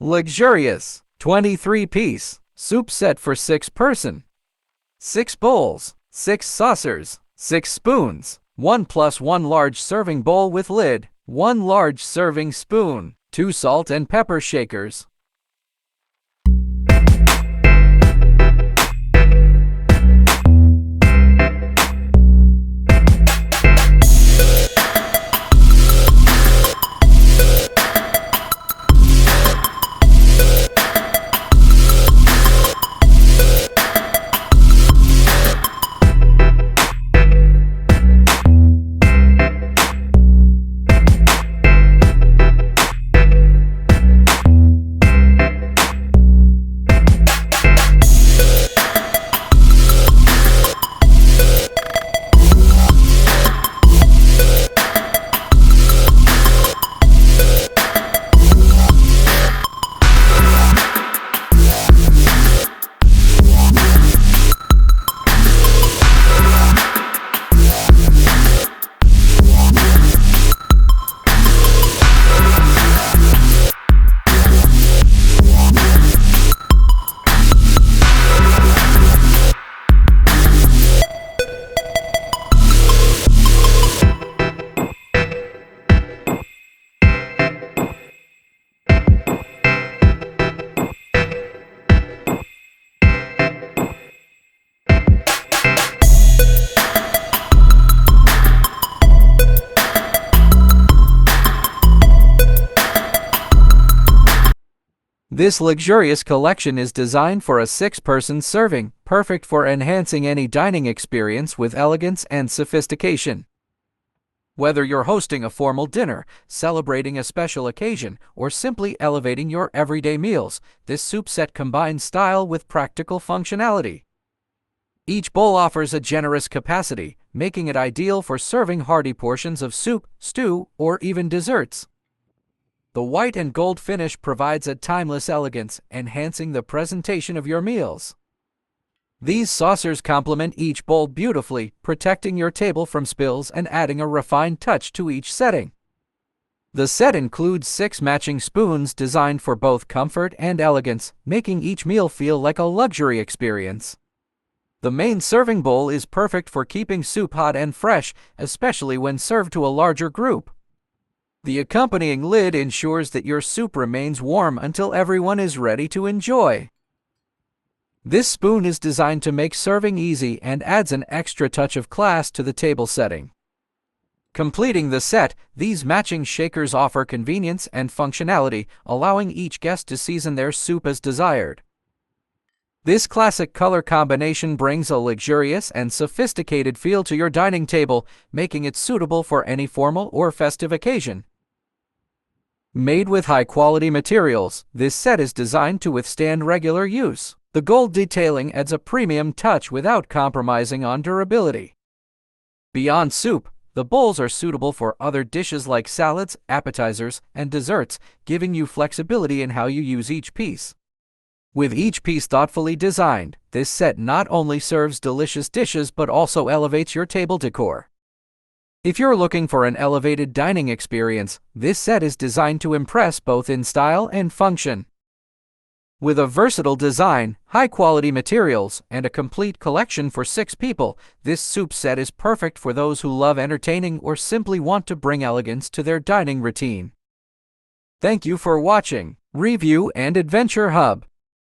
Luxurious 23-piece soup set for 6-person. 6 bowls, 6 saucers, 6 spoons, 1+1 large serving bowl with lid, 1 large serving spoon, 2 salt and pepper shakers. This luxurious collection is designed for a 6-person serving, perfect for enhancing any dining experience with elegance and sophistication. Whether you're hosting a formal dinner, celebrating a special occasion, or simply elevating your everyday meals, this soup set combines style with practical functionality. Each bowl offers a generous capacity, making it ideal for serving hearty portions of soup, stew, or even desserts. The white and gold finish provides a timeless elegance, enhancing the presentation of your meals. These saucers complement each bowl beautifully, protecting your table from spills and adding a refined touch to each setting. The set includes 6 matching spoons designed for both comfort and elegance, making each meal feel like a luxury experience. The main serving bowl is perfect for keeping soup hot and fresh, especially when served to a larger group. The accompanying lid ensures that your soup remains warm until everyone is ready to enjoy. This spoon is designed to make serving easy and adds an extra touch of class to the table setting. Completing the set, these matching shakers offer convenience and functionality, allowing each guest to season their soup as desired. This classic color combination brings a luxurious and sophisticated feel to your dining table, making it suitable for any formal or festive occasion. Made with high-quality materials, this set is designed to withstand regular use. The gold detailing adds a premium touch without compromising on durability. Beyond soup, the bowls are suitable for other dishes like salads, appetizers, and desserts, giving you flexibility in how you use each piece. With each piece thoughtfully designed, this set not only serves delicious dishes but also elevates your table decor. If you're looking for an elevated dining experience, this set is designed to impress both in style and function. With a versatile design, high-quality materials, and a complete collection for 6 people, this soup set is perfect for those who love entertaining or simply want to bring elegance to their dining routine. Thank you for watching Review and Adventure Hub.